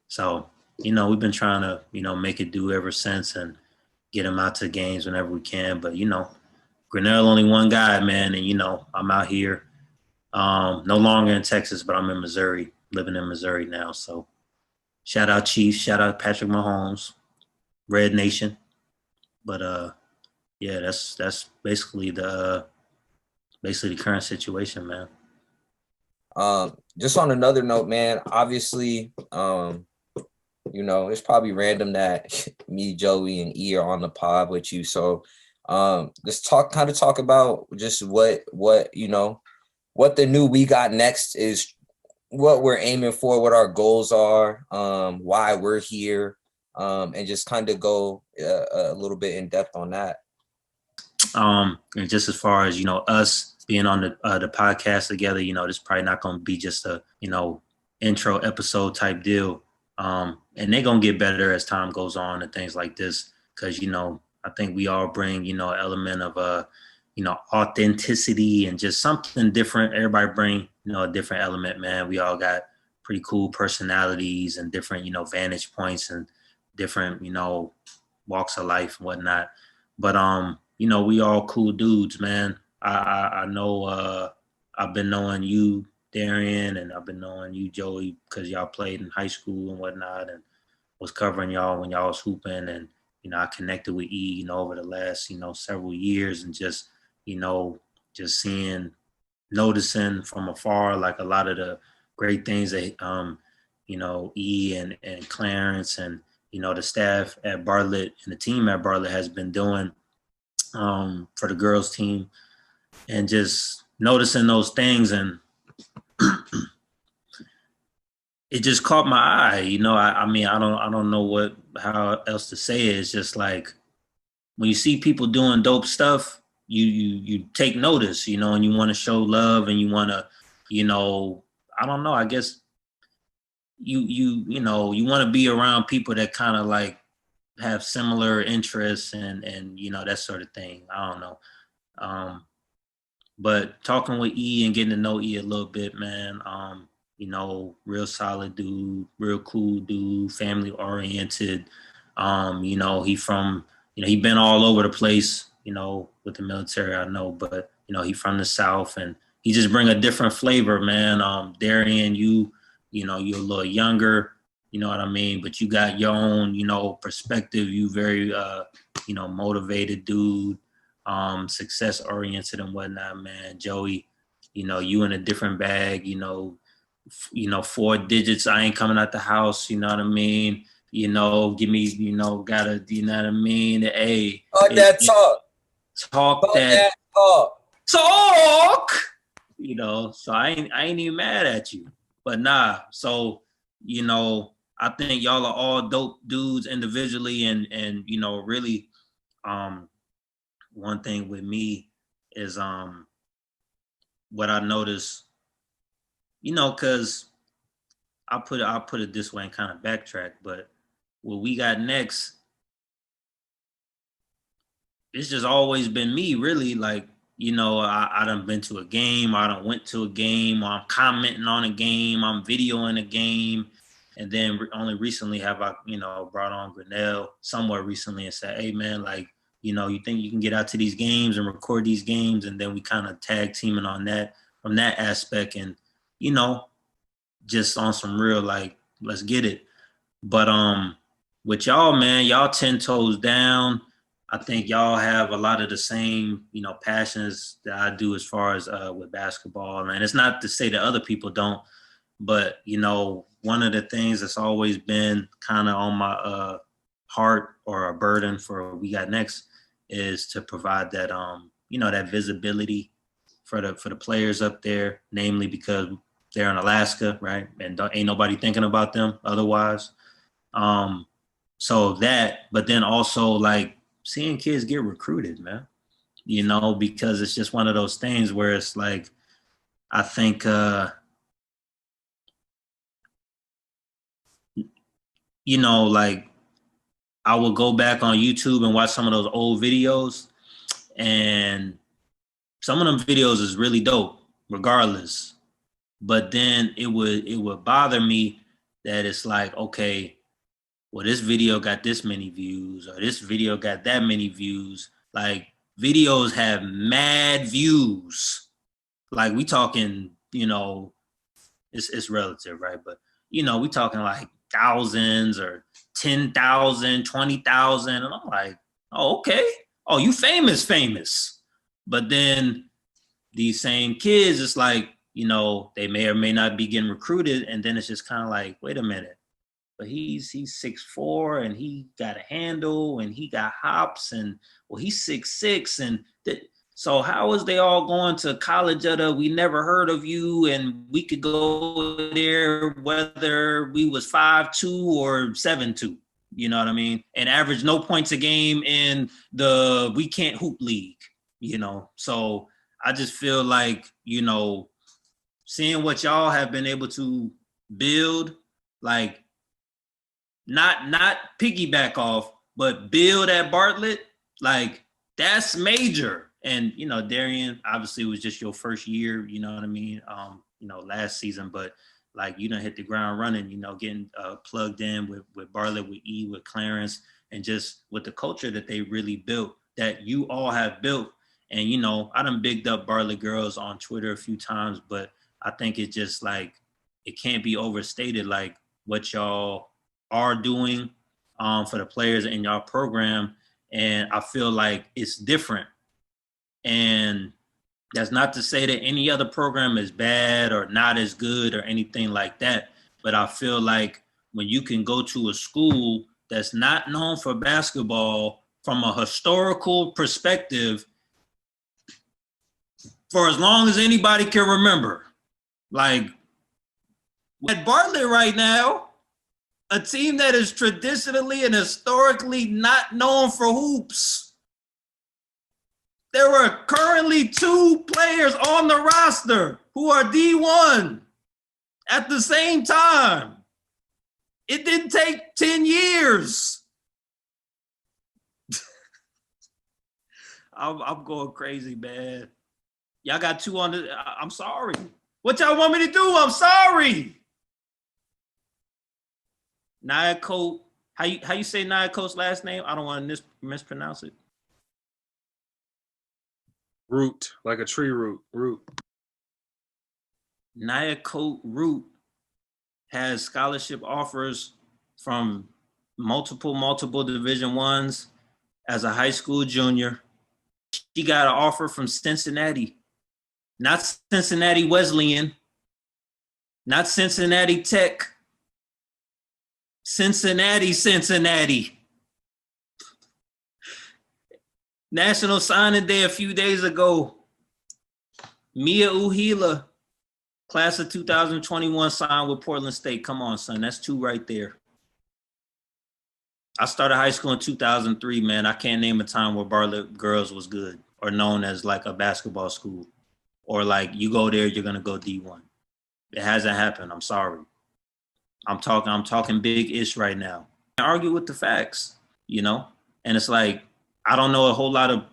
So, we've been trying to, make it do ever since and get him out to games whenever we can. But, Grinnell only one guy, man. And, I'm out here, no longer in Texas, but I'm in Missouri, living in Missouri now. So shout out Chiefs, shout out Patrick Mahomes, Red Nation. But yeah, that's basically the current situation, man. Just on another note, man, obviously, it's probably random that me, Joey, and E are on the pod with you. So let's talk about just what the new We Got Next is, what we're aiming for, what our goals are, why we're here, and just kind of go a little bit in depth on that. And just as far as, us being on the podcast together, this probably not going to be just a, intro episode type deal. And they're going to get better as time goes on and things like this. Cause, I think we all bring, an element of, authenticity and just something different. Everybody bring, a different element, man. We all got pretty cool personalities and different, vantage points and different, walks of life and whatnot. But, we all cool dudes, man. I know I've been knowing you, Darian, and I've been knowing you, Joey, because y'all played in high school and whatnot and was covering y'all when y'all was hooping. And, I connected with E, over the last, several years and just, just noticing from afar, like a lot of the great things that, E and Clarence and, the staff at Bartlett and the team at Bartlett has been doing for the girls team, and just noticing those things and it just caught my eye. You know, I mean, I don't know how else to say it. It's just like when you see people doing dope stuff, you take notice, you know, and you want to show love and you want to, you know, I don't know. I guess you know you want to be around people that kind of like have similar interests and you know that sort of thing. I don't know. Um, but talking with E and getting to know E a little bit, man. You know, real solid dude, real cool dude, family oriented. You know, he been all over the place, you know, with the military, I know, but you know, he from the South and he just bring a different flavor, man. Darian, you know, you're a little younger, you know what I mean, but you got your own, you know, perspective. You very you know, motivated dude, success oriented and whatnot, man. Joey, you know, you in a different bag, you know, 4 digits. I ain't coming out the house. You know what I mean? You know, give me, you know, gotta, you know what I mean? Hey, Talk that talk. talk Talk that that talk. talk. You know, so I ain't even mad at you. But nah, so you know, I think y'all are all dope dudes individually, and you know, really, um, one thing with me is what I noticed, you know, because I'll put it this way and kind of backtrack, but what we got next, it's just always been me, really. Like, you know, I done been to a game, I done went to a game, or I'm commenting on a game, I'm videoing a game. And then only recently have I, you know, brought on Grinnell somewhere recently and said, hey man, like, you know, you think you can get out to these games and record these games? And then we kind of tag teaming on that from that aspect. And, you know, just on some real, like, let's get it. But with y'all, man, y'all 10 toes down. I think y'all have a lot of the same, you know, passions that I do as far as with basketball. And it's not to say that other people don't, but you know, one of the things that's always been kind of on my heart or a burden for what we got next is to provide that you know, that visibility for the players up there, namely because they're in Alaska, right? And ain't nobody thinking about them otherwise. Um, so that, but then also like seeing kids get recruited, man, you know, because it's just one of those things where it's like, I think, you know, like I will go back on YouTube and watch some of those old videos, and some of them videos is really dope, regardless. But then it would bother me that it's like, okay, well, this video got this many views, or this video got that many views. Like videos have mad views. Like we talking, you know, it's relative, right? But you know, we talking like thousands or 10,000, 20,000, and I'm like, oh, okay. Oh, you famous. But then these same kids, it's like, you know, they may or may not be getting recruited, and then it's just kind of like, wait a minute, but he's 6'4" and he got a handle and he got hops, and well, he's 6'6" and so how is they all going to college at a we never heard of you, and we could go there whether we was 5'2" or 7'2", you know what I mean, and average no points a game in the we can't hoop league, you know. So I just feel like, you know, seeing what y'all have been able to build, like not piggyback off, but build at Bartlett, like that's major. And you know, Darian, obviously it was just your first year, you know what I mean? You know, last season, but like you done hit the ground running, you know, getting plugged in with Bartlett, with E, with Clarence, and just with the culture that they really built, that you all have built. And you know, I done bigged up Bartlett girls on Twitter a few times, but I think it's just like it can't be overstated, like what y'all are doing for the players in y'all program. And I feel like it's different. And that's not to say that any other program is bad or not as good or anything like that. But I feel like when you can go to a school that's not known for basketball from a historical perspective for as long as anybody can remember, like At Bartlett right now, a team that is traditionally and historically not known for hoops. There are currently 2 players on the roster who are D1 at the same time. It didn't take 10 years. I'm going crazy, man. Y'all got 2 on the. I'm sorry. What y'all want me to do? I'm sorry. Nia Coat. How you say Nia Coat's last name? I don't want to mispronounce it. Root, like a tree root. Root. Nia Coat Root has scholarship offers from multiple Division I's as a high school junior. She got an offer from Cincinnati, not Cincinnati Wesleyan, not Cincinnati Tech, Cincinnati. National Signing Day a few days ago. Mia Uhila, class of 2021, signed with Portland State. Come on, son. That's 2 right there. I started high school in 2003, man. I can't name a time where Bartlett girls was good or known as like a basketball school or like you go there, you're going to go D1. It hasn't happened. I'm sorry. I'm talking big-ish right now. I argue with the facts, you know? And it's like, I don't know a whole lot of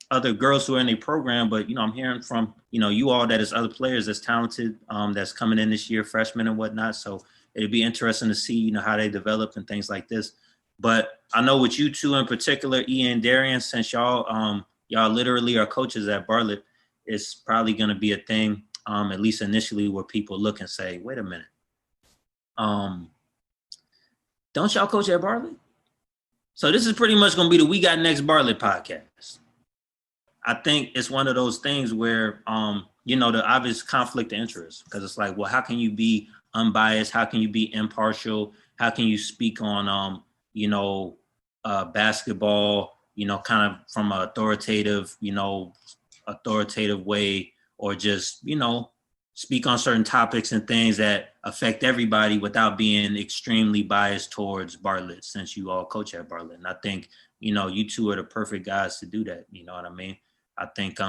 other girls who are in a program, but, you know, I'm hearing from, you know, you all that is other players that's talented, that's coming in this year, freshmen and whatnot. So it'd be interesting to see, you know, how they develop and things like this. But I know with you two in particular, Ian and Darian, since y'all literally are coaches at Bartlett, it's probably going to be a thing, at least initially, where people look and say, wait a minute. Don't y'all coach at Bartlett? So this is pretty much going to be the We Got Next Bartlett podcast. I think it's one of those things where, you know, the obvious conflict of interest, because it's like, well, how can you be unbiased? How can you be impartial? How can you speak on, you know, basketball, you know, kind of from an authoritative way, or just, you know, speak on certain topics and things that affect everybody without being extremely biased towards Bartlett, since you all coach at Bartlett. And I think, you know, you two are the perfect guys to do that. You know what I mean? I think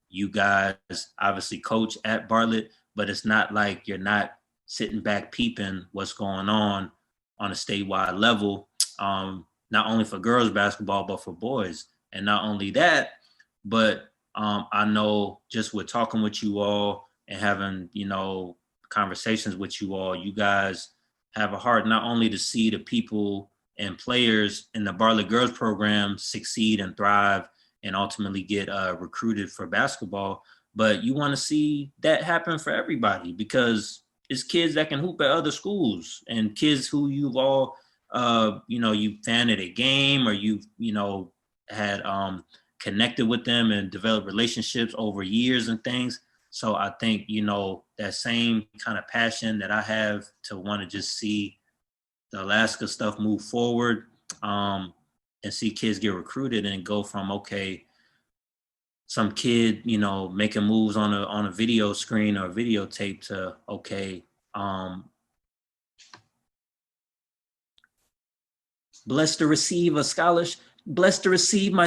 you guys obviously coach at Bartlett, but it's not like you're not sitting back peeping what's going on a statewide level, not only for girls basketball, but for boys. And not only that, but I know just with talking with you all and having, you know, conversations with you all, you guys have a heart not only to see the people and players in the Bartlett girls program succeed and thrive and ultimately get recruited for basketball, but you want to see that happen for everybody, because it's kids that can hoop at other schools and kids who you've all, you know, you fan at a game, or you've, you know, had connected with them and developed relationships over years and things. So I think, you know, that same kind of passion that I have to want to just see the Alaska stuff move forward, and see kids get recruited and go from, okay, some kid, you know, making moves on a video screen or videotape to, okay, blessed to receive my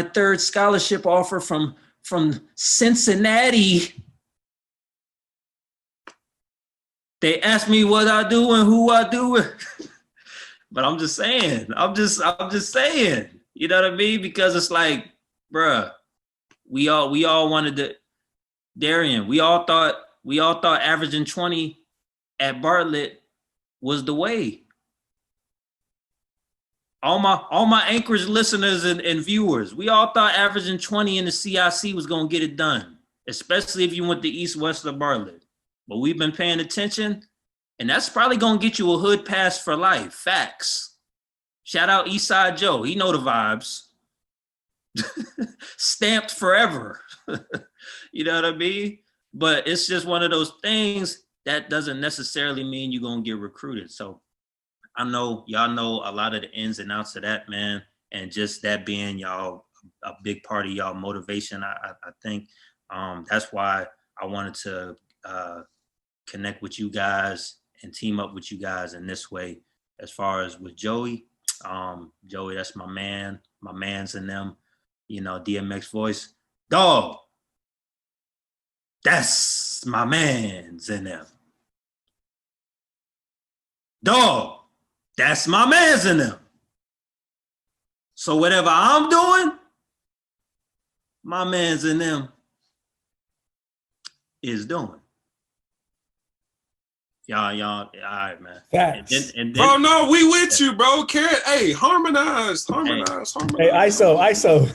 3rd scholarship offer from Cincinnati. They asked me what I do and who I do it. But I'm just saying, I'm just saying, you know what I mean? Because it's like, bruh, we all wanted to, Darian, we all thought averaging 20 at Bartlett was the way. All my Anchorage listeners and viewers, we all thought averaging 20 in the CIC was going to get it done, especially if you went to East-West of Bartlett. But we've been paying attention, and that's probably going to get you a hood pass for life. Facts. Shout out Eastside Joe. He know the vibes. Stamped forever. You know what I mean? But it's just one of those things that doesn't necessarily mean you're going to get recruited. So I know y'all know a lot of the ins and outs of that, man. And just that being y'all a big part of y'all motivation, I think that's why I wanted to connect with you guys and team up with you guys in this way. As far as with Joey, Joey, that's my man. My man's in them. You know, DMX voice. Dog, that's my man's in them. Dog, that's my man's in them. So whatever I'm doing, my man's in them is doing. Y'all, all right, man. Facts. Bro, no, we with you, bro. Hey, harmonize. Hey, ISO.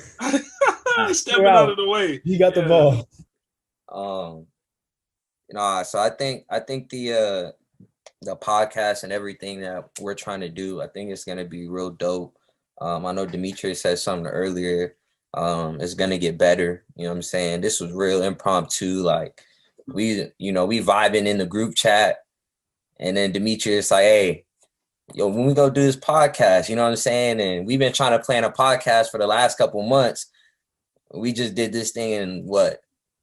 Stepping out of the way. You got the ball. So I think the podcast and everything that we're trying to do, I think it's gonna be real dope. I know Demietrius said something earlier. It's gonna get better. You know what I'm saying? This was real impromptu. Like we vibing in the group chat, and then Demietrius like, hey, yo, when we go do this podcast, you know what I'm saying? And we've been trying to plan a podcast for the last couple months. We just did this thing in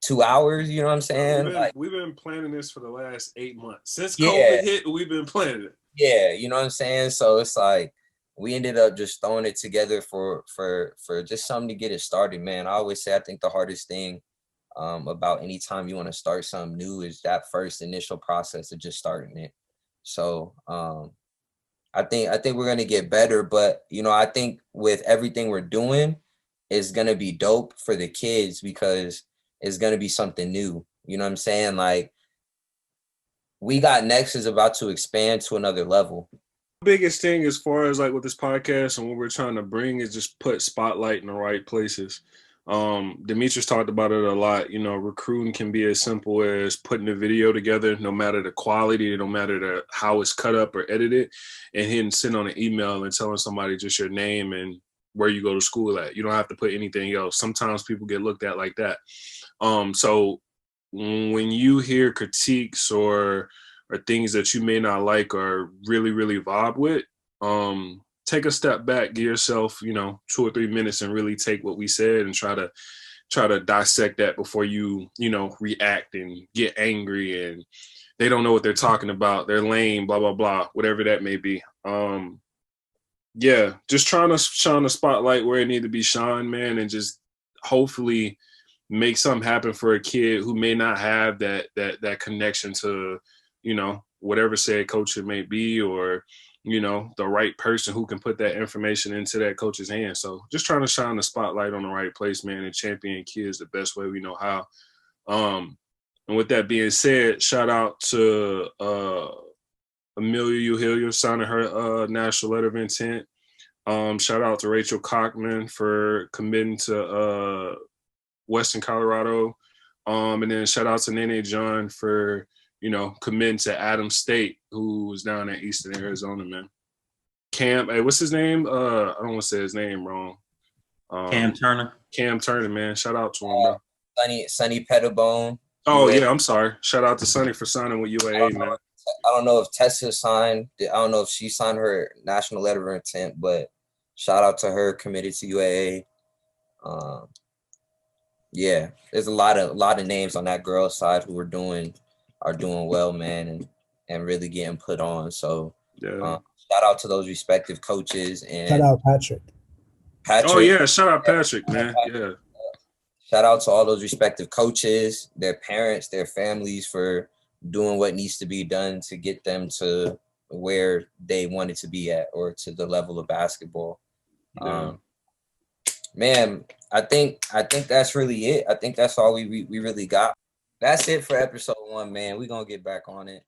2 hours, you know what I'm saying? We've been planning this for the last 8 months. Since COVID hit, we've been planning it. Yeah, you know what I'm saying? So it's like we ended up just throwing it together for just something to get it started, man. I always say I think the hardest thing about any time you want to start something new is that first initial process of just starting it. So I think we're gonna get better, but I think with everything we're doing, it's gonna be dope for the kids because it's gonna be something new. You know what I'm saying? Like We Got Next is about to expand to another level. Biggest thing as far as like with this podcast and what we're trying to bring is just put spotlight in the right places. Demietrius talked about it a lot. Recruiting can be as simple as putting a video together, no matter the quality, no matter how it's cut up or edited, and send on an email and telling somebody just your name and where you go to school at. You don't have to put anything else. Sometimes people get looked at like that. So when you hear critiques or things that you may not like or really, really vibe with, take a step back, give yourself, 2 or 3 minutes and really take what we said and try to dissect that before you, react and get angry and they don't know what they're talking about. They're lame, blah, blah, blah, whatever that may be. Just trying to shine the spotlight where it need to be shined, man, and just hopefully make something happen for a kid who may not have that connection to, whatever said coach it may be, or, the right person who can put that information into that coach's hands. So just trying to shine the spotlight on the right place, man, and champion kids the best way we know how. And with that being said, shout out to Amelia Hillier signing her national letter of intent. Shout out to Rachel Cockman for committing to Western Colorado. And then shout out to Nene John for, committing to Adams State, who was down in Eastern Arizona, man. Cam, hey, what's his name? I don't want to say his name wrong. Cam Turner. Cam Turner, man. Shout out to him, bro. Sonny Pettibone. Oh, yeah, I'm sorry. Shout out to Sonny for signing with UAA, man. I don't know if Tessa signed. I don't know if she signed her national letter of intent, but shout out to her, committed to UAA. There's a lot of names on that girls' side who are doing well, man, and really getting put on. So shout out to those respective coaches and shout out Patrick. Oh yeah, shout out Patrick, man. Yeah. Shout out to all those respective coaches, their parents, their families for doing what needs to be done to get them to where they wanted to be at or to the level of basketball. Yeah. Man, I think that's really it. I think that's all we really got. That's it for episode 1, man. We're gonna get back on it.